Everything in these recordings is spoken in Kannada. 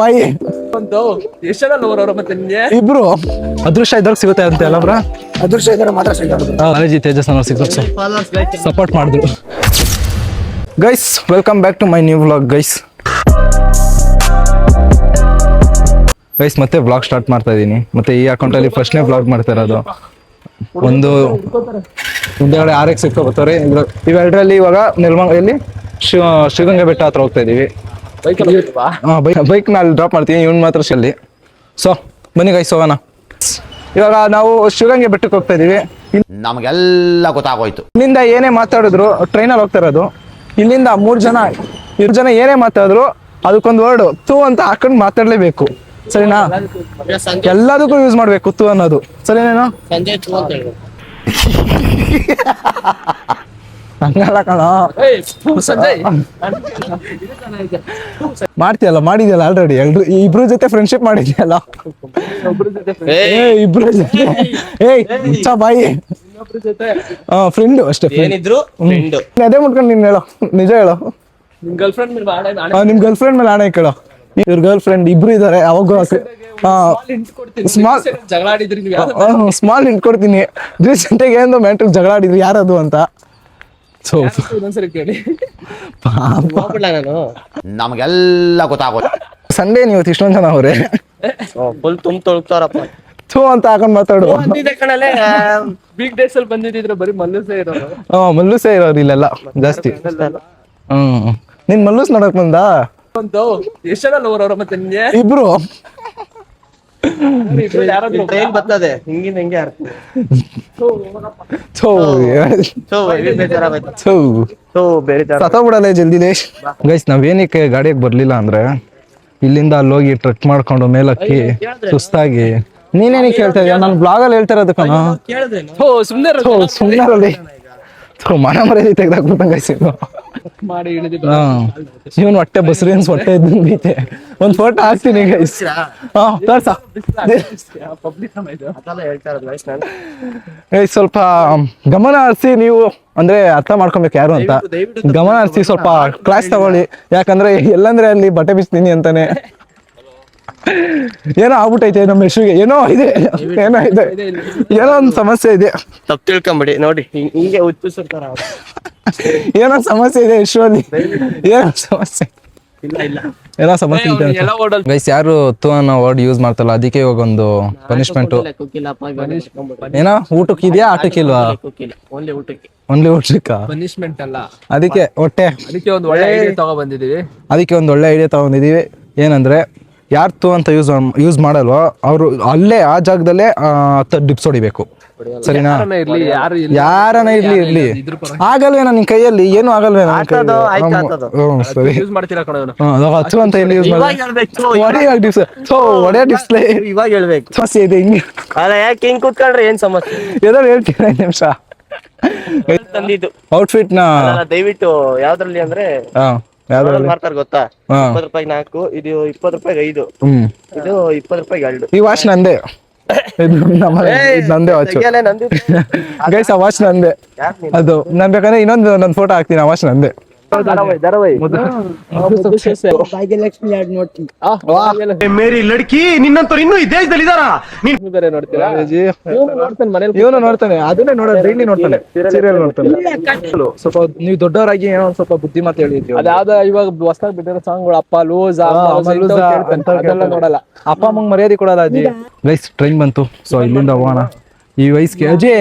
ಬಾಯಿ ಒಂದು ಎಷ್ಟು ಜನ ಲವರ್ ಅವ್ರ ಮತ್ತೆ ನಿನ್ಗೆ ಇಬ್ರು ಅದೃಷ್ಟ ಇದ್ದಾಗ ಸಿಗುತ್ತೆ ಅಂತ ಅಲ್ಲ ಬ್ರಾ? ಅದೃಷ್ಟ ಇದ್ದಾರೆ ಮಾತ್ರ ಸಿಗೋದು. ಕಾಲೇಜಿ ತೇಜಸ್ ಅನ್ನೋರು ಸಿಗ್ತಾರೆ, ಸಪೋರ್ಟ್ ಮಾಡಿದ್ರು. Guys welcome back to my new vlog guys. ಮತ್ತೆ ವ್ಲಾಗ್ ಸ್ಟಾರ್ಟ್ ಮಾಡ್ತಾ ಇದ್ದೀನಿ. ಮತ್ತೆ ಈ ಅಕೌಂಟಲ್ಲಿ ಫಸ್ಟ್ನೇ ವ್ಲಾಗ್ ಮಾಡ್ತಾ ಇರೋದು. ಒಂದು ಮುಂದೆಗಡೆ RX ಇಟ್ಕೊ ಬರ್ತಾರೆ. ಇವೆರಡರಲ್ಲಿ ಇವಾಗ ನೆಲಮಂಗಲದಲ್ಲಿ ಶ್ರೀಗಂಗೆ ಬೆಟ್ಟ ಹತ್ರ ಹೋಗ್ತಾ ಇದೀವಿ. ಬೈಕ್ ನ ಅಲ್ಲಿ ಡ್ರಾಪ್ ಮಾಡ್ತೀನಿ, ಇವ್ನು ಮಾತ್ರ ಶಲ್ಲಿ. ಸೊ ಬನ್ನಿ ಗೈಸ್ ಹೋಗೋಣ. ಇವಾಗ ನಾವು ಶ್ರೀಗಂಗೆ ಬೆಟ್ಟಕ್ಕೆ ಹೋಗ್ತಾ ಇದೀವಿ. ನಮಗೆಲ್ಲ ಗೊತ್ತಾಗೋಯ್ತು. ಇಲ್ಲಿಂದ ಏನೇ ಮಾತಾಡಿದ್ರು, ಟ್ರೈನಲ್ಲಿ ಹೋಗ್ತಾ ಇರೋದು. ಇಲ್ಲಿಂದ ಮೂರು ಜನ ಏನೇ ಮಾತಾಡಿದ್ರು ಅದಕ್ಕೊಂದು ವರ್ಡ್ ತು ಅಂತ ಹಾಕೊಂಡು ಮಾತಾಡ್ಲೇಬೇಕು, ಸರಿನಾ? ಎಲ್ಲದಕ್ಕೂ ಯೂಸ್ ಮಾಡ್ಬೇಕು ತು ಅನ್ನೋದು, ಸರಿನೇನೋ? ಹಂಗಲ್ಲ ಕಣ, ಮಾಡ್ತೀಯಲ್ಲ, ಮಾಡಿದ್ಯಲ್ಲ ಆಲ್ರೆಡಿ. ಇಬ್ರು ಜೊತೆ ಫ್ರೆಂಡ್ಶಿಪ್ ಮಾಡಿದ್ಯಲ್ಲ, ಇಬ್ರು ಜೊತೆ. ಬಾಯಿ ಫ್ರೆಂಡ್ ಅಷ್ಟೇ. ಅದೇ ಮುಟ್ಕೊಂಡು ನೀನ್ ಹೇಳೋ, ನಿಜ ಹೇಳೋ. ನಿಮ್ ಗರ್ಲ್ ಫ್ರೆಂಡ್ ನಿಮ್ ಗರ್ಲ್ ಫ್ರೆಂಡ್ ಮೇಲೆ ಆಣೆ ಕೇಳೋ. ಇವ್ರ ಗರ್ಲ್ ಫ್ರೆಂಡ್ ಇಬ್ರು ಇದಾರೆ. ಅವಾಗ ಜಗಳ ಆಡಿದ್ರಿ ಸ್ಮಾಲ್ ಹಿಂಟ್ ಕೊಡ್ತೀನಿ. ರೀಸೆಂಟಾಗಿ ಏನೋ ಮ್ಯಾಟ್ರಿಕ್ ಜಗಳ ಆಡಿದ್ರಿ, ಯಾರದು ಅಂತ. ಸೊ ಇನ್ನೊಂದ್ಸರಿ ಕೇಳಿ. ನಮಗೆಲ್ಲ ಗೊತ್ತಾಗೋಯ್ತು. ಸಂಡೇ ನೀವು ಇಷ್ಟೊಂದು ಜನ ಅವ್ರೆ ಫುಲ್ ತುಂಬ ತೊಳ್ತಾರಪ್ಪ ಥೂ ಅಂತ ಹಾಕೊಂಡ್ ಮಾತಾಡು. ವೀಕ್ ಡೇಸ್ ಅಲ್ಲಿ ಬಂದಿದ್ರೆ ಬರೀ ಮಲ್ಲೂಸೇ ಇರೋರು. ಮಲ್ಲೂಸೇ ಇರೋರು ಇಲ್ಲೆಲ್ಲ ಜಾಸ್ತಿ. ನೀನ್ ಮಲ್ಲೂಸ್ ನೋಡಕ್ ಬಂದ? ಎಷ್ಟು ಜನ ಲವರ್ ಅವ್ರ ಮತ್ತೆ ನಿನ್ಗೆ? ಇಬ್ರು ಟ್ರೈನ್ ಬರ್ತದೆ ಹಿಂಗಿನ ಹೆಂಗೆ ಸತ್ತೋಗ್ಬಿಡಲ್ಲ ಜಲ್ದಿನೇ. ಗೈಸ್ ನಾವೇನಕ್ಕೆ ಗಾಡಿಯಾಗ ಬರ್ಲಿಲ್ಲ ಅಂದ್ರೆ, ಇಲ್ಲಿಂದ ಅಲ್ಲೋಗಿ ಟ್ರೆಕ್ ಮಾಡ್ಕೊಂಡು ಮೇಲಕ್ಕಿ ಸುಸ್ತಾಗಿ. ನೀನೇನಕ್ಕೆ ಹೇಳ್ತಾ ಇದೀಯ? ನಾನು ಬ್ಲಾಗ್ ಅಲ್ಲಿ ಹೇಳ್ತಾ ಇರೋದು ಕಣ. ಸುಮ್ಮನೆ ಮನ ಮರ್ಯಾದೆ ತೆಗ್ದಾಕ್ಬಿಟ್ಟಂಗ ಮಾಡಿ ಇವನ್ ಹೊಟ್ಟೆ ಬಸ್ರೀನ್ಸ್ ಹೊಟ್ಟೆ ಇದ್ದಂಗೈತೆ. ಒಂದ್ ಫೋಟೋ ಹಾಕ್ತೀನಿ ಗೈಸ್. ಸ್ವಲ್ಪ ಗಮನ ಹರಿಸಿ ನೀವು, ಅಂದ್ರೆ ಅರ್ಥ ಮಾಡ್ಕೊಬೇಕು ಯಾರು ಅಂತ. ಗಮನ ಹರಿಸಿ ಸ್ವಲ್ಪ ಕ್ಲಾಸ್ ತಗೊಳ್ಳಿ. ಯಾಕಂದ್ರೆ ಎಲ್ಲಂದ್ರೆ ಅಲ್ಲಿ ಬಟ್ಟೆ ಬಿಚ್ತೀನಿ ಅಂತಾನೆ ಏನೋ ಆಗ್ಬಿಟ್ಟೈತೆ ನಮ್ಮ ಯಶುಗೆ. ಏನೋ ಇದೆ ಏನೋ ಒಂದ್ ಸಮಸ್ಯೆ ಇದೆ. ತಪ್ಪು ತಿಳ್ಕೊಂಬಿಡಿ ನೋಡಿ, ಹಿಂಗೆ ಉತ್ಪಿಸಿರ್ತಾರ. ಏನೋ ಸಮಸ್ಯೆ ಇದೆ ಯಶು ಅಲ್ಲಿ, ಏನೋ ಸಮಸ್ಯೆ ಏನೋ ಸಮಸ್ಯೆ ಇದೆ ಗೈಸ್. ಯಾರು ತು ಅನ್ನೋ ವರ್ಡ್ ಯೂಸ್ ಮಾಡ್ತಲ್ಲ, ಅದಕ್ಕೆ ಇವಾಗ ಒಂದು ಪನಿಷ್ಮೆಂಟ್. ಏನೋ ಊಟಕ್ಕೆ ಇದೆಯಾ, ಆಟಕ್ಕಿಲ್ವಾ? ಓನ್ಲಿ ಊಟಕ್ಕ ಪನಿಷ್ಮೆಂಟ್ ಅಲ್ಲ, ಅದಕ್ಕೆ ಹೊಟ್ಟೆ. ಅದಕ್ಕೆ ಒಂದು ಒಳ್ಳೆ ಐಡಿಯಾ ತಗೊಬಂದಿದೀವಿ. ಏನಂದ್ರೆ ಯಾರು ತು ಅಂತ ಯೂಸ್ ಮಾಡಲ್ವೋ ಅವರು ಅಲ್ಲೇ ಆ ಜಾಗದಲ್ಲೇ ಡಿಪ್ಸ್ ಹೊಡಿಬೇಕು, ಸರಿನಾ? ಯಾರನ್ನ ಇರ್ಲಿ ಆಗಲ್ವೇನೋ ನಿನ್ ಕೈಯಲ್ಲಿ, ಏನು ಆಗಲ್ವೇನೋ. ಸರಿ ಹಚ್ಚು ಅಂತ ಎಲ್ಲಿ ಯೂಸ್ ಮಾಡಿ ಡಿಸ್ಪ್ಲೇ ಇವಾಗ ಹೇಳ್ಬೇಕು. ಸಮಸ್ಯೆ ಇದೆ ಹಿಂಗೆ. ಯಾಕೆ ಹಿಂಗ್ ಕೂತ್ಕೊಂಡ್ರೆ ಏನ್ ಸಮಸ್ಯೆ? ಏನಾದ್ರು ಹೇಳ್ತೀನಿ 5 ನಿಮಿಷ. ಔಟ್ಫಿಟ್ ನ ದಯವಿಟ್ಟು ಯಾವ್ದ್ರಲ್ಲಿ ಅಂದ್ರೆ ಮಾಡ್ತಾರೆ ಗೊತ್ತಾ? 20 ರೂಪಾಯಿ 4, ಇದು 20 ರೂಪಾಯಿ 5, ಇದು 20 ರೂಪಾಯಿ 2. ಈ ವಾಚ್ ನಂದೇ, ನಂದೇ ವಾಚ್ ಗೈಸ್. ಆ ವಾಚ್ ನಂದೇ. ಅದು ನಾನ್ ಬೇಕಾದ್ರೆ ಇನ್ನೊಂದು ಫೋಟೋ ಹಾಕ್ತೀನಿ. ಆ ವಾಚ್ ನಂದೇ. ಮೇರಿ ಲಡ್ಕಿ ನಿನ್ನಂತವ್ರು ಇನ್ನೂ ಈ ದೇಶದಲ್ಲಿ ಇದಾರ? ಇವನು ನೋಡ್ತಾನೆ, ಅದನ್ನೇ ಡೈಲಿ ನೋಡ್ತಾನೆ, ಸೀರಿಯಲ್ ನೋಡ್ತಾನೆ. ಸ್ವಲ್ಪ ನೀವು ದೊಡ್ಡವರಾಗಿ ಏನೋ ಸ್ವಲ್ಪ ಬುದ್ಧಿ ಮಾತು ಹೇಳಿದ್ವಿ. ಅದಾದ ಇವಾಗ ಹೊಸದಾಗಿ ಬಿಟ್ಟಿರೋ ಸಾಂಗ್ಗಳು ಅಪ್ಪ ಲೂಸ್ ಅದೆಲ್ಲ ನೋಡಲ್ಲ. ಅಪ್ಪ ಅಮ್ಮಂಗ್ ಮರ್ಯಾದೆ ಕೊಡಲ್ಲ ಅಜ್ಜಿ. ಗೈಸ್ ಟ್ರೈನ್ ಬಂತು, ಸೊ ಇಲ್ಲಿಂದ ಹೋಗೋಣ. ಈ ವಯಸ್ಸಿಗೆ ಅಜ್ಜಿ,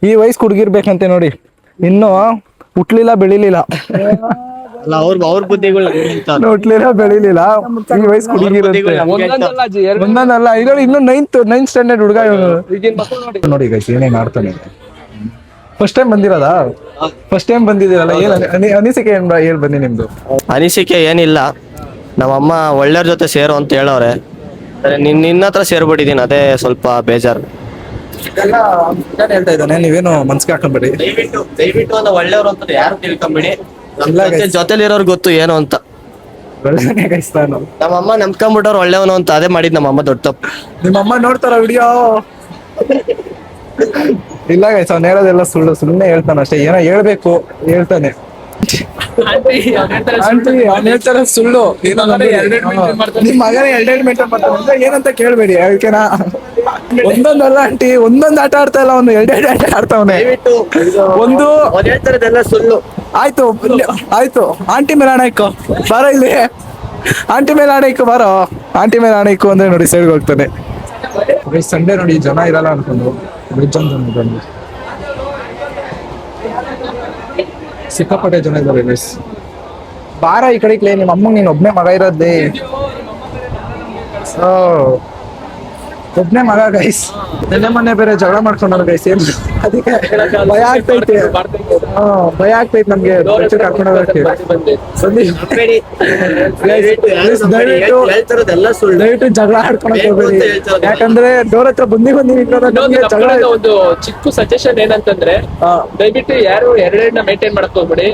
ಈ ವಯಸ್ಸು ಹುಡುಗಿರ್ಬೇಕಂತೆ ನೋಡಿ, ಇನ್ನು ಹುಟ್ಲಿಲ್ಲ ಬೆಳಿಲಿಲ್ಲ, ಅವ್ರ ಬುದ್ಧಿಗಳು ಹುಟ್ಲಿಲ್ಲ ಬೆಳಿಲಿಲ್ಲ. ಈ ವಯಸ್ಸು ಹುಡುಗಿರಂತೆ ಒಂದೊಂದಲ್ಲ. ಇದ್ರಲ್ಲಿ ಇನ್ನು 9th ಸ್ಟ್ಯಾಂಡರ್ಡ್ ಹುಡುಗ ನೋಡಿ ಗೈಸ್ ಏನೇನ್ ಆಡ್ತಾನೆ. ಫಸ್ಟ್ ಟೈಮ್ ಬಂದಿರೋದಾ? ಫಸ್ಟ್ ಟೈಮ್ ಬಂದಿದ್ದೀರಲ್ಲ, ಏನ್ ಅನಿಸಿಕೆ ಏನ್ ಬಂದಿ ನಿಮ್ದು? ಅನಿಸಿಕೆ ಏನಿಲ್ಲ, ನಮ್ಮಮ್ಮ ಒಳ್ಳೆಯವ್ರ ಜೊತೆ ಸೇರು ಅಂತ ಹೇಳವ್ರೆ. ನಿನ್ನ ಹತ್ರ ಸೇರ್ಬಿಟ್ಟಿದ್ದೀನಿ, ಅದೇ ಸ್ವಲ್ಪ ಬೇಜಾರು. ಹೇಳ್ತಾ ಇದ್ದಾನೆ, ನೀವೇನು ಮನ್ಸಿಗೆ ಹಾಕೊಂಡ್ಬಿಡಿ. ದಯವಿಟ್ಟು ಒಂದು ಒಳ್ಳೆಯವ್ರು ಅಂತ ಯಾರು ತಿಳ್ಕೊಂಬಿಡಿ. ಜೊತೆಲಿರೋರ್ಗೆ ಗೊತ್ತು ಏನು ಅಂತ. ನಮ್ಮಮ್ಮ ನಂಬ್ಕೊಂಡ್ಬಿಟ್ಟವ್ರು ಒಳ್ಳೆಯವನು ಅಂತ, ಅದೇ ಮಾಡಿದ್ ನಮ್ಮಮ್ಮ ದೊಡ್ಡ ತಪ್ಪು. ನಿಮ್ಮಮ್ಮ ನೋಡ್ತಾರ ವಿಡಿಯೋ? ಇಲ್ಲ ಗೈಸ್, ಅವ್ನು ಹೇಳೋದೆಲ್ಲ ಸುಳ್ಳು, ಸುಮ್ಮನೆ ಹೇಳ್ತಾನೆ ಅಷ್ಟೇ. ಏನೋ ಹೇಳ್ಬೇಕು ಹೇಳ್ತಾನೆ. ಆಂಟಿ ಅವ್ನು ಹೇಳ್ತಾರೆ ಸುಳ್ಳು ನಿಮ್ ಮಗನೇ ಎರಡೆರಡು ಮೀಟರ್ ಮಾಡ್ತಾನೆ ಅಂದ್ರೆ ಏನಂತ ಕೇಳ್ಬೇಡಿ ಅದಕ್ಕೆನಾ ಒಂದೊಂದಲ್ಲ ಆಂಟಿ ಒಂದೊಂದು ಆಟ ಆಡ್ತಾ ಇಲ್ಲ ಅವನು ಎರಡೆರಡು ಆಟ ಆಡ್ತಾವನೆ ಒಂದು ಹೇಳ್ತಾರದೆಲ್ಲ ಸುಳ್ಳು. ಆಯ್ತು ಆಯ್ತು ಆಂಟಿ ಮೇಲೆ ಹಣ ಇಕ್ಕೋ ಬಾರೋ ಇಲ್ಲಿ ಆಂಟಿ ಮೇಲೆ ಹಣ ಇಕ್ಕೋ ಬಾರೋ ಆಂಟಿ ಮೇಲೆ ಹಣ ಇಕ್ಕೋ ಅಂದ್ರೆ ನೋಡಿ ಸೈಡ್ಗೆ ಹೋಗ್ತಾನೆ. ಸಂಡೇ ನೋಡಿ ಜನ ಇರಲ್ಲ ಅನ್ಕೊಂಡು ವೆಜ್ ಅಂತ ಬಂದು ಸಿಕ್ಕಾಪಟ್ಟೆ ಜನ ಇದ್ದಾರೆ ಗೈಸ್. ಬಾರ ಈ ಕಡೆ ನಿಮ್ಮ ಅಮ್ಮಂಗೆ ನೀನು ಒಬ್ನೇ ಮಗ ಇರೋದೇ ಒಬ್ನೇ ಮಗ ಗೈಸ್. ನೆನ್ನೆ ಮೊನ್ನೆ ಬೇರೆ ಜಗಳ ಮಾಡ್ಕೊಂಡ್ರು ಗೈಸ್. ಏನ್ ಅದಕ್ಕೆ ಭಯ ಆಗ್ತೈತೆ. ಭಯ ಆಗ್ತೈತೆ ನಮ್ಗೆ ಕರ್ಕೊಂಡು ಹೋಗಕ್ಕೆ. ದಯವಿಟ್ಟು ಜಗಳ ಆಡ್ಕೊಳಕ್ ಹೋಗ್ಬೇಡಿ ಯಾಕಂದ್ರೆ ಡೋರ್ ಹತ್ರ ಬಂದಿ ಜಗಳ. ಒಂದು ಚಿಕ್ಕ ಸಜೆಷನ್ ಏನಂತಂದ್ರೆ ದಯವಿಟ್ಟು ಯಾರು ಎರಡೆರಡನ್ನ ಮೇಂಟೈನ್ ಮಾಡಕ್ ಹೋಗ್ಬೇಡಿ.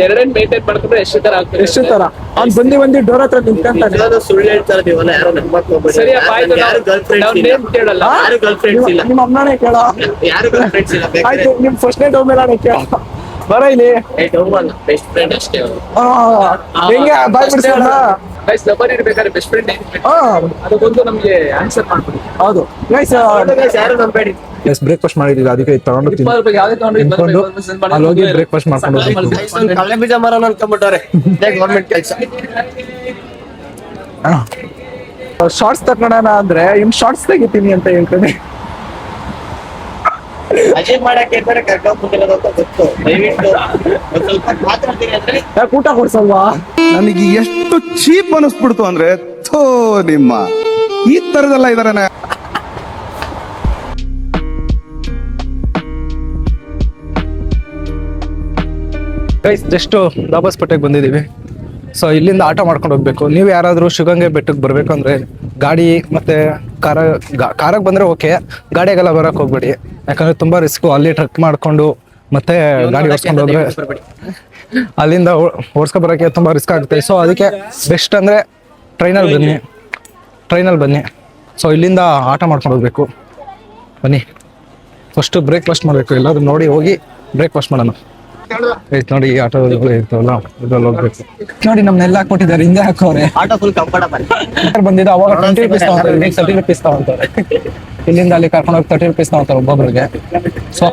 ಎರಡೆರಡು ಮೇಂಟೈನ್ ಮಾಡ್ಕೊಂಡ್ರೆ ಎಷ್ಟು ತರ ಆಗ್ತದೆ ಎಷ್ಟು ತರ ಅವ್ನ್ ಬಂದಿ ಡೋರ್ ಹತ್ರ ನಿಂತ್ಕೊಂತಾನೆ. ಸುಳ್ಳು ಹೇಳ್ತಾರೆ ನೀವೆಲ್ಲ ಯಾರು ನಂಬಕ್ ಹೋಗ್ಬೇಡಿ. ಸರಿಯಪ್ಪ ಆಯ್ತು, ನಾವು ನೇಮ್ ಕೇಳಲ್ಲ. ಯಾರು ಗರ್ಲ್ ಫ್ರೆಂಡ್ಸ್ ಇಲ್ಲ, ನಿಮ್ಮ ಅಮ್ಮನೇ ಕೇಳ. ಯಾರು ಗರ್ಲ್ ಫ್ರೆಂಡ್ಸ್ ಇಲ್ಲ. ಆಯ್ತು ನಿಮ್ ಫಸ್ಟ್ನೇ ಡೋರ್ ಮೇಲೆ ಕೇಳ ಬರ ಇಲ್ಲಿ. ಬೆಸ್ಟ್ ಫ್ರೆಂಡ್ ಅಷ್ಟೇ ಅವ್ರು. ಹೆಂಗೆ ಬಾಯ್ ಬಿಡ್ಸೋಣ. ಗೈಸ್ ನಂಬರ್ ಇರ್ಬೇಕಾದ್ರೆ ಬೆಸ್ಟ್ ಫ್ರೆಂಡ್ ಅದಕ್ಕೊಂದು ನಮ್ಗೆ ಆನ್ಸರ್ ಮಾಡ್ಬಿಡಿ. ಹೌದು ಗೈಸ್ ಯಾರು ನಂಬೇಡಿ. ಬ್ರೇಕ್ಫಾಸ್ಟ್ ಮಾಡಿದ್ವಿ ಅದಕ್ಕೆ ತಗೊಂಡು ತಿನ್ಕೊಂಡು ಅಲ್ಲಿ ಹೋಗಿ ಬ್ರೇಕ್ಫಾಸ್ಟ್ ಮಾಡ್ಕೊಂಡು ಹೋಗ್ಬೇಕು. ಕಳ್ಳೆ ಬೀಜ ಮರ ಅನ್ಕೊಂಡ್ಬಿಟ್ಟಾರೆ ಗೌರ್ಮೆಂಟ್ ಕೆಲಸ. ಶಾರ್ಟ್ಸ್ ತಗೊಳೋಣ ಅಂದ್ರೆ ಇನ್ ಶಾರ್ಟ್ಸ್ ತೆಗಿತೀನಿ ಅಂತ ಹೇಳ್ತಾನೆ. ಅಜಯ್ ಮಾಡಕ್ಕೆ ಕರ್ಕೊಂಡ್ಬಿಟ್ಟಿರೋದು ಅಂತ ಗೊತ್ತು. ದಯವಿಟ್ಟು ಒಂದ್ ಸ್ವಲ್ಪ ಮಾತಾಡ್ತೀನಿ ಅಂದ್ರೆ ಯಾಕೆ ಊಟ ಕೊಡ್ಸಲ್ವಾ? ನನಗೆ ಎಷ್ಟು ಚೀಪ್ ಅನಿಸ್ಬಿಡ್ತು ಅಂದ್ರೆ ಥೋ ನಿಮ್ಮ ಈ ತರದೆಲ್ಲ ಇದಾರೆ. ಗೈಸ್ ಜಸ್ಟ್ ದಾಬಾಸ್ಪೇಟೆಗೆ ಬಂದಿದ್ದೀವಿ. ಸೊ ಇಲ್ಲಿಂದ ಆಟೋ ಮಾಡ್ಕೊಂಡು ಹೋಗ್ಬೇಕು. ನೀವು ಯಾರಾದರೂ ಶಿವಗಂಗೆ ಬೆಟ್ಟಕ್ಕೆ ಬರಬೇಕು ಅಂದರೆ ಗಾಡಿ ಮತ್ತು ಕಾರಾಗ ಬಂದರೆ ಓಕೆ, ಗಾಡಿಗೆಲ್ಲ ಬರೋಕ್ಕೆ ಹೋಗ್ಬೇಡಿ. ಯಾಕಂದರೆ ತುಂಬ ರಿಸ್ಕು. ಅಲ್ಲಿ ಟ್ರಕ್ ಮಾಡಿಕೊಂಡು ಮತ್ತೆ ಗಾಡಿ ಓಡಿಸ್ಕೊಂಡು ಹೋದ್ರೆ ಅಲ್ಲಿಂದ ಓಡಿಸ್ಕೊಬರೋಕ್ಕೆ ತುಂಬ ರಿಸ್ಕ್ ಆಗುತ್ತೆ. ಸೊ ಅದಕ್ಕೆ ಬೆಸ್ಟ್ ಅಂದರೆ ಟ್ರೈನಲ್ಲಿ ಬನ್ನಿ. ಸೊ ಇಲ್ಲಿಂದ ಆಟೋ ಮಾಡ್ಕೊಂಡು ಹೋಗ್ಬೇಕು. ಬನ್ನಿ, ಫಸ್ಟು ಬ್ರೇಕ್ಫಾಸ್ಟ್ ಮಾಡಬೇಕು. ಎಲ್ಲಾದ್ರೂ ನೋಡಿ ಹೋಗಿ ಬ್ರೇಕ್ಫಾಸ್ಟ್ ಮಾಡೋಣ. ನೋಡಿ ಈ ಆಟೋ ಇರ್ತವಲ್ಲ ಇದ್ರಲ್ಲಿ ಹೋಗ್ಬೇಕು. ನೋಡಿ ನಮ್ನೆಲ್ಲ ಹಾಕೊಟ್ಟಿದ್ದಾರೆ, ಹಿಂದೆ ಹಾಕೋರೆ. ಆಟೋ ಫುಲ್ ಕಂಫರ್ಟಬಲ್ ಬಂದಿದ್ದು ಅವಾಗ 20 ರೂಪೀಸ್ ತಗೊಂತಾರೆ, ಈಗ 30 ರೂಪೀಸ್ ತಗೊಂತಾರೆ. ಇಲ್ಲಿಂದ ಅಲ್ಲಿ ಕರ್ಕೊಂಡು ಹೋಗಿ 30 ರೂಪೀಸ್ ತಗೊಂತಾರೆ ಒಬ್ಬೊಬ್ರಿಗೆ. ಸೊ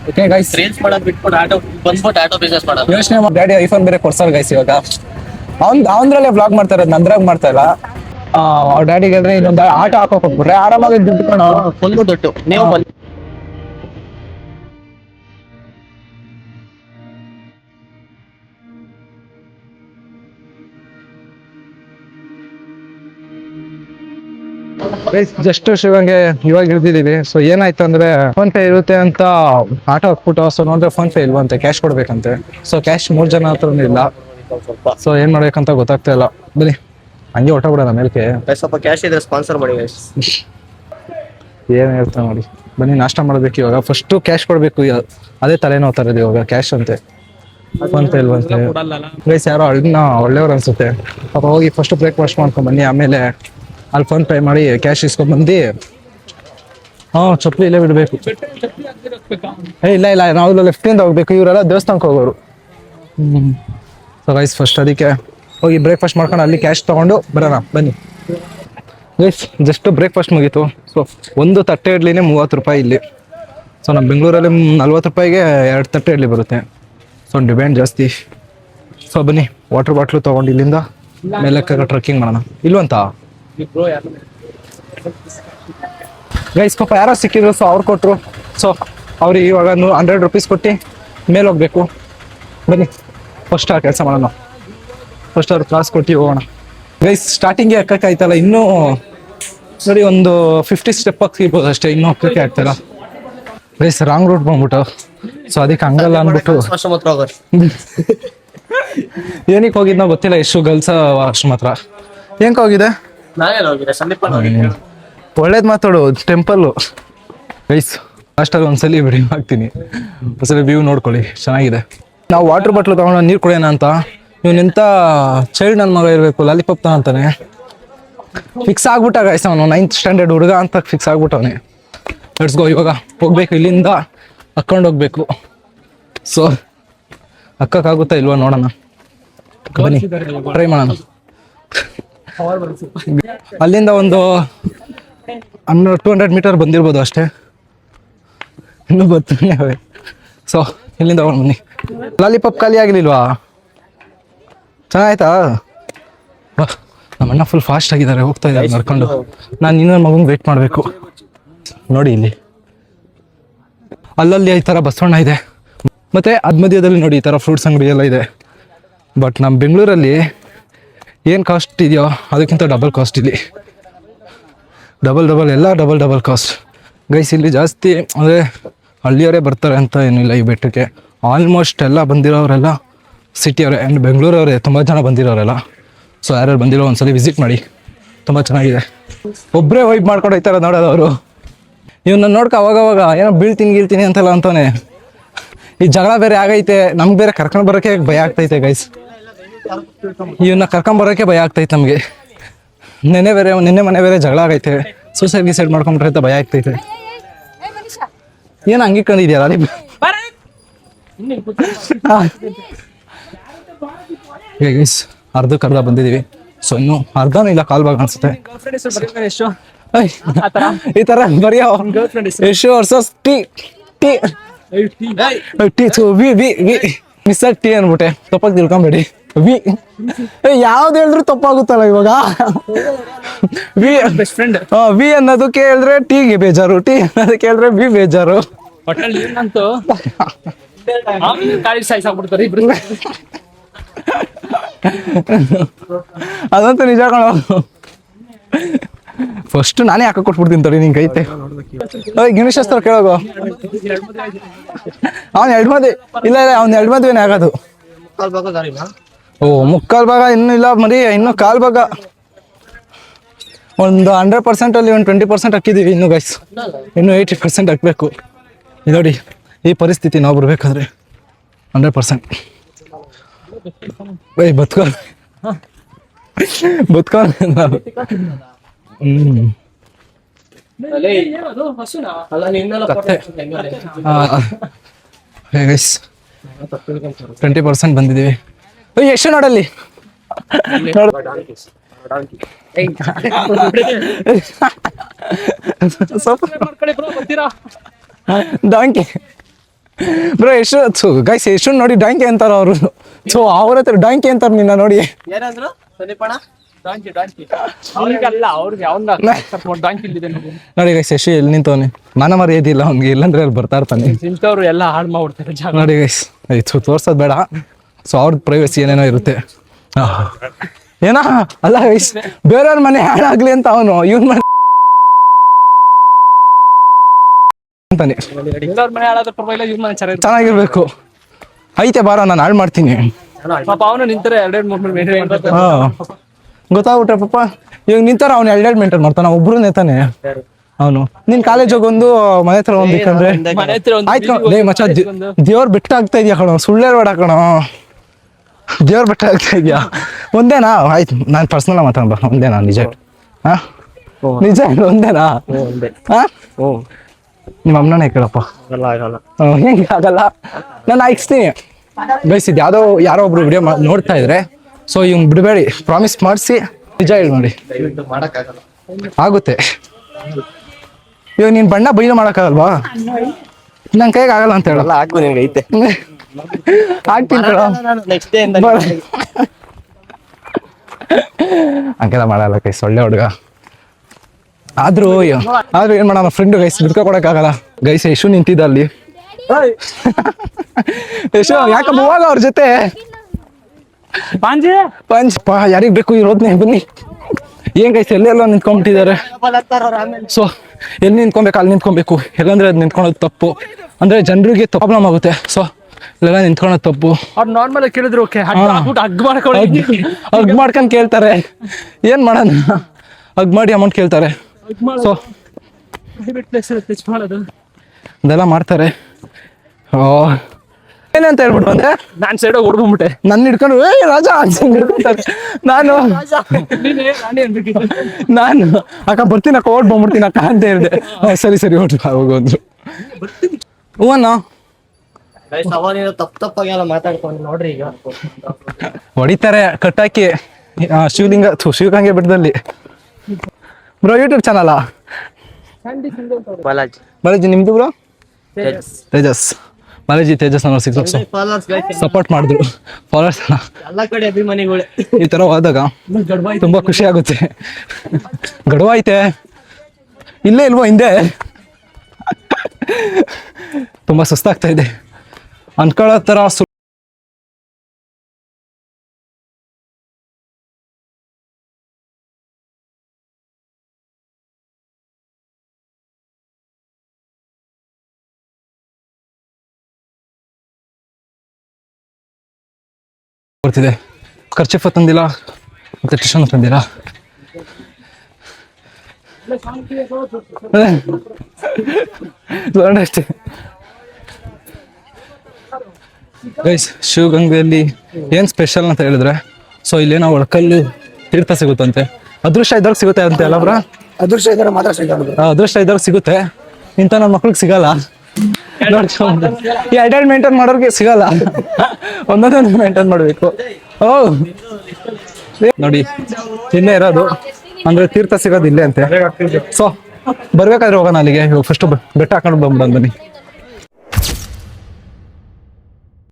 ಓಕೆ ಗೈಸ್, ರೀಲ್ಸ್ ಮಾಡೋದು ಬಿಟ್ಬಿಟ್ಟು ಆಟೋ ಬಂದ್ಬಿಟ್ಟು ಆಟೋ ಬಿಸ್ನೆಸ್ ಮಾಡೋದು. ಯೋಚನೆ ಮಾಡಿ. ಡ್ಯಾಡಿ ಐಫೋನ್ ಬೇರೆ ಕೊಡ್ಸಲ್ಲ ಗೈಸ್ ಇವಾಗ. ಅವನದ್ರಲ್ಲೇ ವ್ಲಾಗ್ ಮಾಡ್ತಾ ಇರೋದು, ನಂದ್ರಾಗ ಮಾಡ್ತಾ ಇಲ್ಲ. ಅವ್ರ ಡ್ಯಾಡಿಗೆ ಅಂದ್ರೆ ಇನ್ನೊಂದು ಆಟೋ ಹಾಕೋಕ್ ಹೋಗ್ಬಿಟ್ರೆ ಆರಾಮಾಗಿ ದುಡ್ಡು ಕಣ ಫುಲ್ ದುಡ್ಡು. ನೀವು ಬನ್ನಿ. ಜಸ್ಟ್ ಶಿವಂಗೆ ಇವಾಗ ಇಳಿದಿದ್ದೀವಿ. ಸೊ ಏನಾಯ್ತು ಅಂದ್ರೆ ಫೋನ್ ಪೇ ಇರುತ್ತೆ ಅಂತ ಆಟೋ ಹಾಕ್ಬಿಟ್ಟು ಸೊ ನೋಡಿದ್ರೆ ಫೋನ್ ಪೇ ಇಲ್ವಂತೆ, ಕ್ಯಾಶ್ ಕೊಡ್ಬೇಕಂತೆ. ಸೊ ಕ್ಯಾಶ್ 3 ಜನ ಹತ್ರನೂ ಇಲ್ಲ. ಸೊ ಏನ್ ಮಾಡ್ಬೇಕಂತ ಗೊತ್ತಾಗ್ತಾ ಇಲ್ಲ. ಬನ್ನಿ ಹಂಗೆ ಹೊಟ್ಟೋಗ್ಬಿಡೋಣ ಮೇಲ್ಕೆ. ಸ್ವಲ್ಪ ಕ್ಯಾಶ್ ಇದ್ರೆ ಸ್ಪಾನ್ಸರ್ ಮಾಡಿ ಗೈಸ್. ಏನ್ ಹೇಳ್ತಾ ನೋಡಿ. ಬನ್ನಿ ನಾಷ್ಟ ಮಾಡ್ಬೇಕು ಇವಾಗ. ಫಸ್ಟು ಕ್ಯಾಶ್ ಕೊಡ್ಬೇಕು, ಅದೇ ತಲೆನೋವ್ತಾ ಇರೋದು ಇವಾಗ. ಕ್ಯಾಶ್ ಅಂತೆ, ಫೋನ್ ಪೇ ಇಲ್ವಂತೆ. ಗೈಸ್ ಯಾರೋ ಒಳ್ಳೆಯವ್ರು ಅನ್ಸುತ್ತೆ ಪಾಪ. ಹೋಗಿ ಫಸ್ಟ್ ಬ್ರೇಕ್ಫಾಸ್ಟ್ ಮಾಡ್ಕೊಂಡ್ ಬನ್ನಿ, ಆಮೇಲೆ ಅಲ್ಲಿ ಫೋನ್ ಪೇ ಮಾಡಿ ಕ್ಯಾಶ್ ಇಸ್ಕೊಂಡ್ ಬಂದು ಚಪ್ಪಲಿ ಇಲ್ಲೇ ಬಿಡ್ಬೇಕು. ಇಲ್ಲ ನಾವು ಲೆಫ್ಟಿಂದ ಹೋಗ್ಬೇಕು. ಇವರೆಲ್ಲ ದೇವಸ್ಥಾನಕ್ಕೆ ಹೋಗೋರು. ಸೊ ಗೈಸ್ ಫಸ್ಟ್ ಅದಕ್ಕೆ ಹೋಗಿ ಬ್ರೇಕ್ಫಾಸ್ಟ್ ಮಾಡ್ಕೊಂಡು ಅಲ್ಲಿ ಕ್ಯಾಶ್ ತಗೊಂಡು ಬರೋಣ. ಬನ್ನಿ ಗೈಸ್, ಜಸ್ಟ್ ಬ್ರೇಕ್ಫಾಸ್ಟ್ ಮುಗೀತು. ಸೊ ಒಂದು ತಟ್ಟೆ ಇಡ್ಲಿನೇ 30 ರೂಪಾಯಿ ಇಲ್ಲಿ. ಸೊ ನಮ್ಮ ಬೆಂಗಳೂರಲ್ಲಿ 40 ರೂಪಾಯಿಗೆ 2 ತಟ್ಟೆ ಇಡ್ಲಿ ಬರುತ್ತೆ. ಸೊ ಡಿಮ್ಯಾಂಡ್ ಜಾಸ್ತಿ. ಸೊ ಬನ್ನಿ ವಾಟರ್ ಬಾಟ್ಲು ತೊಗೊಂಡು ಇಲ್ಲಿಂದ ಮೇಲಕ್ಕೆ ಟ್ರೆಕ್ಕಿಂಗ್ ಮಾಡೋಣ. ಇಲ್ವಂತ ಗೈಸ್ ಪಾಪ ಯಾರೋ ಸಿಕ್ಕಿದ್ರು. ಸೊ ಅವ್ರು ಕೊಟ್ಟರು. ಸೊ ಅವ್ರಿಗೆ ಇವಾಗ 100 ರೂಪೀಸ್ ಕೊಟ್ಟು ಮೇಲೆ ಹೋಗ್ಬೇಕು. ಬನ್ನಿ ಫಸ್ಟ್ ಆ ಕೆಲಸ ಮಾಡೋಣ. ಫಸ್ಟ್ ಅವ್ರು ಕ್ಲಾಸ್ ಕೊಟ್ಟು ಹೋಗೋಣ. ಗೈಸ್ ಸ್ಟಾರ್ಟಿಂಗ್ಗೆ ಎಕ್ಕಕ್ಕಾಯ್ತಲ್ಲ, ಇನ್ನೂ ನೋಡಿ ಒಂದು 50 ಸ್ಟೆಪ್ ಹಾಕ್ತಿರ್ಬೋದು ಅಷ್ಟೇ, ಇನ್ನೂ ಹೋಗಕ್ಕೆ ಆಗ್ತಾಯಿಲ್ಲ. ಗೈಸ್ ರಾಂಗ್ ರೂಟ್ ಬಂದ್ಬಿಟ್ಟು. ಸೊ ಅದಕ್ಕೆ ಹಂಗಲ್ಲ ಅಂದ್ಬಿಟ್ಟು ಏನಕ್ಕೆ ಹೋಗಿದ್ನೋ ಗೊತ್ತಿಲ್ಲ. ಎಷ್ಟು ಗರ್ಲ್ಸ್ ವಾಶ್ರೂಮ್ ಹತ್ರ ಹೆಂಗೆ ಹೋಗಿದೆ? ಒಳ್ಳೇದು ಮಾತಾಡು. ಟೆಂಪಲ್ಲು ಗೈಸ್ ಲಾಸ್ಟಲ್ಲಿ ಒಂದ್ಸಲಿ ವಿಡಿಯೋ ಹಾಕ್ತೀನಿ, ಒಂದ್ಸಲಿ ವ್ಯೂ ನೋಡ್ಕೊಳ್ಳಿ, ಚೆನ್ನಾಗಿದೆ. ನಾವು ವಾಟರ್ ಬಾಟ್ಲು ತಗೊಂಡು ನೀರು ಕುಡಿಯೋಣ ಅಂತ ಇವನೆಂತ ಚೈಲ್ಡ್ ನನ್ನ ಮಗ ಇರಬೇಕು, ಲಾಲಿಪಾಪ್ ಅಂತಾನೆ ಫಿಕ್ಸ್ ಆಗ್ಬಿಟ್ಟ ಗೈಸ್. ಅವನು 9th ಸ್ಟ್ಯಾಂಡರ್ಡ್ ಹುಡುಗ ಅಂತ ಫಿಕ್ಸ್ ಆಗ್ಬಿಟ್ಟವನೆ. Let's go. ಇವಾಗ ಹೋಗ್ಬೇಕು ಇಲ್ಲಿಂದ ಹಾಕ್ಕೊಂಡು ಹೋಗ್ಬೇಕು. ಸೊ ಹಾಕಕ್ಕಾಗುತ್ತಾ ಇಲ್ವಾ ನೋಡೋಣ, ಬನ್ನಿ ಟ್ರೈ ಮಾಡೋಣ. ಅಲ್ಲಿಂದ ಒಂದು 200 ಮೀಟರ್ ಬಂದಿರ್ಬೋದು ಅಷ್ಟೇ, ಇನ್ನೂ ಬರ್ತಾನೆ. ಸೊ ಇಲ್ಲಿಂದ ಬನ್ನಿ. ಲಾಲಿಪಾಪ್ ಖಾಲಿ ಆಗಲಿಲ್ವಾ? ಚೆನ್ನಾಯ್ತಾ? ನಮ್ಮಣ್ಣ ಫುಲ್ ಫಾಸ್ಟ್ ಆಗಿದ್ದಾರೆ, ಹೋಗ್ತಾ ಇದ್ದಾರೆ ನಡ್ಕೊಂಡು. ನಾನು ಇನ್ನೊಂದು ಮಗಂಗೆ ವೇಟ್ ಮಾಡಬೇಕು. ನೋಡಿ ಇಲ್ಲಿ ಅಲ್ಲಲ್ಲಿ ಈ ಥರ ಬಸವಣ್ಣ ಇದೆ, ಮತ್ತು ಅದ್ ಮಧ್ಯದಲ್ಲಿ ನೋಡಿ ಈ ಥರ ಫ್ರೂಟ್ಸ್ ಅಂಗಡಿ ಎಲ್ಲ ಇದೆ. ಬಟ್ ನಮ್ಮ ಬೆಂಗಳೂರಲ್ಲಿ ಏನು ಕಾಸ್ಟ್ ಇದೆಯೋ ಅದಕ್ಕಿಂತ ಡಬಲ್ ಕಾಸ್ಟ್ ಇಲ್ಲಿ. Double cost guys. ಇಲ್ಲಿ ಜಾಸ್ತಿ ಅಂದರೆ ಹಳ್ಳಿಯವರೇ ಬರ್ತಾರೆ ಅಂತ ಏನಿಲ್ಲ ಈ ಬೆಟ್ಟಕ್ಕೆ. ಆಲ್ಮೋಸ್ಟ್ ಎಲ್ಲ ಬಂದಿರೋರೆಲ್ಲ ಸಿಟಿಯವರೇ ಆ್ಯಂಡ್ ಬೆಂಗಳೂರವರೇ ತುಂಬ ಜನ ಬಂದಿರೋರೆಲ್ಲ. ಸೊ ಯಾರ್ಯಾರು ಬಂದಿರೋ ಒಂದ್ಸಲಿ ವಿಸಿಟ್ ಮಾಡಿ, ತುಂಬ ಚೆನ್ನಾಗಿದೆ. ಒಬ್ಬರೇ ವೈಬ್ ಮಾಡ್ಕೊಂಡು ಹೋಗ್ತಾರೆ ನೋಡೋದು ಅವರು. ಇವನ್ನ ನೋಡ್ಕೊ ಅವಾಗವಾಗ ಏನೋ ಬೀಳ್ತೀನಿ ಅಂತೆಲ್ಲ ಅಂತಾನೆ. ಈ ಜಗಳ ಬೇರೆ ಆಗೈತೆ, ನಮ್ಗೆ ಬೇರೆ ಕರ್ಕೊಂಡು ಬರೋಕ್ಕೆ ಭಯ ಆಗ್ತೈತೆ ಗೈಸ್. ಇವನ್ನ ಕರ್ಕೊಂಬರೋಕ್ಕೆ ಭಯ ಆಗ್ತೈತೆ ನಮಗೆ. ನಿನ್ನೆ ಮನೆ ಬೇರೆ ಜಗಳ ಆಗೈತೆ, ಸೂಸೈಡ್ ಮಾಡ್ಕೊಂಡ್ರೆ ಅಂತ ಭಯ ಆಗ್ತೈತೆ. ಏನು ಹಂಗಿಕೊಂಡಿದ್ಯಲ್ಲ ಅಲ್ಲಿ ಗೈಸ್, ಅರ್ಧ ಬಂದಿದ್ದೀವಿ. ಸೊ ಇನ್ನೂ ಅರ್ಧನೂ ಇಲ್ಲ, ಕಾಲ್ ಭಾಗ ಅನ್ಸುತ್ತೆ. ಈ ತರ ಬರೆಯೋ Yashu versus T miss T ಅನ್ಬಿಟ್ಟೆ, ತಪ್ಪಾಗಿ ತಿಳ್ಕೊಂಬೇಡಿ. ಯಾವ್ದು ಹೇಳಿದ್ರು ತಪ್ಪಾಗುತ್ತಲ್ಲ ಇವಾಗ. ವಿ ಅನ್ನೋದಕ್ಕೆ ಹೇಳಿದ್ರೆ ಟಿಗೆ ಬೇಜಾರು, ಟಿ ಅನ್ನೋದಕ್ಕೆ ಹೇಳಿದ್ರೆ ವಿ ಬೇಜಾರು. ಅದಂತೂ ನಿಜ ಕಣ. ಫಸ್ಟ್ ನಾನೇ ಹಾಕ ಕೊಟ್ಬಿಡ್ತೀನಿ ತಡಿ ನಿಂಗೆ ಐತೆ. ಗಣೇಶಸ್ತ್ರ ಕೇಳೋಗು. ಅವ್ನು 2 ಮದುವೆ ಇಲ್ಲ, ಅವ್ನು 2 ಮದುವೆನೇ ಆಗೋದು. ಓ, ಮುಕ್ಕಾಲ್ ಭಾಗ ಇನ್ನೂ ಇಲ್ಲ ಮರಿ, ಇನ್ನು ಕಾಲ್ ಭಾಗ. ಒಂದು 100% ಅಲ್ಲಿ ಒಂದು 20% ಹಾಕಿದೀವಿ ಇನ್ನು ಗೈಸ್. ಇನ್ನು 80% ಹಾಕ್ಬೇಕು. ನೋಡಿ ಈ ಪರಿಸ್ಥಿತಿ ನಾವು ಬರ್ಬೇಕಾದ್ರೆ 100%. ಬದುಕೋ ಗೈಸ್ 20% ಬಂದಿದ್ದೀವಿ. ಎಷ್ಟು ನೋಡಲ್ಲಿ ಡಾಂಕಿ ಬ್ರೋ. ಎಷ್ಟು ಗೈಸ್ ಎಷ್ಟು ನೋಡಿ ಡಾಂಕಿ ಅಂತಾರ ಅವರು. ಸೊ ಅವ್ರ ಹತ್ರ ಡಾಂಕಿ ಅಂತಾರ ನಿನ್ನ ನೋಡಿ. ನೋಡಿ ಗೈಸ್ ಎಷ್ಟು ಎಲ್ಲಿ ನಿಂತವನಿ, ಮಾನ ಮರ್ಯಾದಿಲ್ಲ ಅವ್ನಿಗೆ, ಇಲ್ಲಂದ್ರೆ ಅಲ್ಲಿ ಬರ್ತಾ ಇರ್ತಾನೆ. ಎಲ್ಲ ಹಾಳು ಮಾಡ್ಬಿಡ್ತಾರೆ ನೋಡಿ ಗೈಸ್, ತೋರ್ಸೋದ್ ಬೇಡ. ಸೊ ಅವ್ರದ್ದು ಪ್ರೈವಸಿ ಏನೇನೋ ಇರುತ್ತೆ. ಏನ ಅಲ್ಲ ಗೈಸ್, ಬೇರೆಯವ್ರ ಮನೆ ಹಾಳಾಗ್ಲಿ ಅಂತ ಅವನು ಇವ್ನ ಮನೆ ಅಂತಾನೆ. ಚೆನ್ನಾಗಿರ್ಬೇಕು. ಐತೆ ಬಾರ, ನಾನು ಹಾಳು ಮಾಡ್ತೀನಿ. ಗೊತ್ತಾಗ್ಬಿಟ್ರೆ ಪಾಪ ಇವಾಗ ನಿಂತಾರ, ಅವ್ನು 2 ಮೇಂಟೈನ್ ಮಾಡ್ತಾನ, ಒಬ್ರು ನೇತಾನೆ ಅವನು. ನಿನ್ ಕಾಲೇಜ್ ಹೋಗೊಂದು ಮನೆ ಹತ್ರ ಒಂದಿಕ್ಕಂದ್ರೆ ಆಯ್ತು. ಮಚ್ಚ ದೇವ್ರ ಬೆಟ್ಟ ಆಗ್ತಾ ಇದೆಯಾ ಕಣೋ, ಸುಳ್ಳೇ ಬೇಡ ಕಣೋ, ದೇವ್ರ ಬೆಟ್ಟ ಆಗ್ತಾ ಇದೆಯಾ. ಒಂದೇನಾ? ಆಯ್ತು, ನಾನು ಪರ್ಸನಲ್ ಮಾತಾಡ ಒಂದೇನಾ? ನಿಜ ನಿಜ ಒಂದೇನಾ? ನಿಮ್ಮ ಅಮ್ಮನೇ ಕೇಳಪ್ಪ. ಹೆಂಗೆ ಆಗಲ್ಲ, ನಾನು ಹಾಕ್ಸ್ತೀನಿ. ಬಯಸಿದ್ದು ಯಾರೋ ಒಬ್ರು ವಿಡಿಯೋ ನೋಡ್ತಾ ಇದ್ರೆ, ಸೊ ಇವ್ನು ಬಿಡಬೇಡಿ, ಪ್ರಾಮಿಸ್ ಮಾಡಿಸಿ ನಿಜ ಹೇಳಿ ನೋಡಿ. ಆಗುತ್ತೆ. ಇವಾಗ ನೀನ್ ಬಣ್ಣ ಬೈಲು ಮಾಡಕ್ಕಾಗಲ್ವಾ? ನನ್ ಕೈಗೆ ಆಗಲ್ಲ ಅಂತ ಹೇಳಲ್ಲ. ಹಂಗೆಲ್ಲ ಮಾಡಲ್ಲ ಕೈ, ಒಳ್ಳೆ ಹುಡುಗ. ಆದ್ರೂ ಏನ್ ಮಾಡೋಣ, ಫ್ರೆಂಡ್ ಗೈಸ್ ಬಿಡ್ಕೊಡಕ್ಕಾಗಲ್ಲ ಗೈಸ್. ಯಶು ನಿಂತಿದ್ದ ಅಲ್ಲಿ. ಯಶು ಯಾಕಪ್ಪ ಹೋಗ ಅವ್ರ ಜೊತೆ? ಪಂಚ್ ಯಾರಿಗ್ ಬೇಕು ಇರೋದ್ನೇ, ಬನ್ನಿ. ಏನ್ ಗೈಸ್ ಎಲ್ಲೆಲ್ಲ ನಿಂತ್ಕೊಂಡ್ಬಿಟ್ಟಿದ್ದಾರೆ. ಸೊ ಎಲ್ಲಿ ನಿಂತ್ಕೊಬೇಕು ಅಲ್ಲಿ ನಿಂತ್ಕೊಬೇಕು, ಎಲ್ಲಂದ್ರೆ ಅದು ನಿಂತ್ಕೊಳೋದು ತಪ್ಪು. ಅಂದ್ರೆ ಜನರಿಗೆ ಪ್ರಾಬ್ಲಮ್ ಆಗುತ್ತೆ. ಸೊ ಇಲ್ಲೆಲ್ಲ ನಿಂತ್ಕೊಳೋದು ತಪ್ಪು. ಅವ್ರು ನಾರ್ಮಲ್ ಆಗಿ ಕೇಳಿದ್ರು ಹಗ್ ಮಾಡ್ಕೊಂಡ್ ಕೇಳ್ತಾರೆ. ಏನ್ ಮಾಡೋಣ, ಹಗ್ ಮಾಡಿ ಅಮೌಂಟ್ ಕೇಳ್ತಾರೆ. ಸೊ ಅದೆಲ್ಲ ಮಾಡ್ತಾರೆ. ಏನಂತ ಹೇಳ್ಬಿಟ್ಟು ಅಂದ್ರೆ ನಾನ್ ಸೈಡ್ ಹೊಡ್ಕೊಂಡ್ಬಿಟ್ಟೆ. ನನ್ನ ಹಿಡ್ಕೊಂಡು ರಾಜ ಹಿಡ್ಕೊಂತಾರೆ. ನಾನು ಅಕ್ಕ ಬರ್ತೀನಿ ಅಕ್ಕ, ಓಡ್ ಬಂದ್ಬಿಡ್ತೀನಿ ಅಕ್ಕ ಅಂತ ಹೇಳಿದೆ. ಸರಿ ಓಡ್ ಹೋಗಂದ್ರು. ಹೂವನ್ನ ತಪ್ಪಾಗಿ ಎಲ್ಲ ಮಾತಾಡ್ಕೊಂಡು ನೋಡ್ರಿ ಈಗ ಹೊಡಿತಾರೆ ಕಟ್ಟಾಕಿ ಶಿವಗಂಗೆ ಬೆಟ್ಟದಲ್ಲಿ. Bro YouTube channel Balaji Balaji ನಿಮ್ದು ಬ್ರೋ? ತೇಜಸ್ ಬಾಲಾಜಿ ತೇಜಸ್ ಅನ್ನೋ ಸಿಕ್ಸ್ ಸಪೋರ್ಟ್ ಮಾಡಿದ್ರು ಫಾಲೋವರ್ಸ್ ಎಲ್ಲ ಕಡೆ ಅಭಿಮಾನಿಗಳೇ. ಈ ತರ ಹೋದಾಗ ತುಂಬಾ ಖುಷಿ ಆಗುತ್ತೆ. ಗಡುವ ಐತೆ ಇಲ್ಲೇ ಇಲ್ವೋ ಹಿಂದೆ. ತುಂಬಾ ಸುಸ್ತಾಗ್ತಾ ಇದೆ ಅನ್ಕೊಳ್ಳೋ ತರ ಬರ್ತಿದೆ. ಖರ್ಚಿಫ ತಂದಿಲ್ಲ ಮತ್ತೆ ಟಿಶನ್ ತಂದಿಲ್ಲ. ಅಷ್ಟೇ ಗೈಸ್, ಶಿವಗಂಗೆಯಲ್ಲಿ ಏನ್ ಸ್ಪೆಷಲ್ ಅಂತ ಹೇಳಿದ್ರೆ, ಸೊ ಇಲ್ಲೇನೋ ಒಳಕಲ್ಲು ತೀರ್ಥ ಸಿಗುತ್ತಂತೆ. ಅದೃಷ್ಟ ಇದ್ದಾಗ ಸಿಗುತ್ತೆ ಅಂತೆ ಅಲ್ಲ ಬ್ರಾ? ಅದೃಷ್ಟ ಇದ್ದಾರೆ ಮಾತ್ರ ಸಿಗೋದು. ಅದೃಷ್ಟ ಇದ್ದಾಗ ಸಿಗುತ್ತೆ, ಇಂಥ ನನ್ನ ಮಕ್ಳಿಗೆ ಸಿಗಲ್ಲ. ನೋಡ್ಕೊಂಡು ಈ ಐಡೆಂಟ್ ಮೇಂಟೈನ್ ಮಾಡೋರ್ಗೆ ಸಿಗಲ್ಲ, ಒಂದೊಂದೊಂದು ಮೇಂಟೈನ್ ಮಾಡಬೇಕು. ಓ ನೋಡಿ ಇಲ್ಲೇ ಇರೋದು, ಅಂದ್ರೆ ತೀರ್ಥ ಸಿಗೋದು ಇಲ್ಲೇ ಅಂತೆ. ಸೊ ಬರ್ಬೇಕಾದ್ರೆ ಹೋಗೋಣ ಅಲ್ಲಿಗೆ. ಇವಾಗ ಫಸ್ಟ್ ಬೆಟ್ಟ ಹಾಕೊಂಡು ಬಂದ್ಬಿಡೋಣ ಬನ್ನಿ.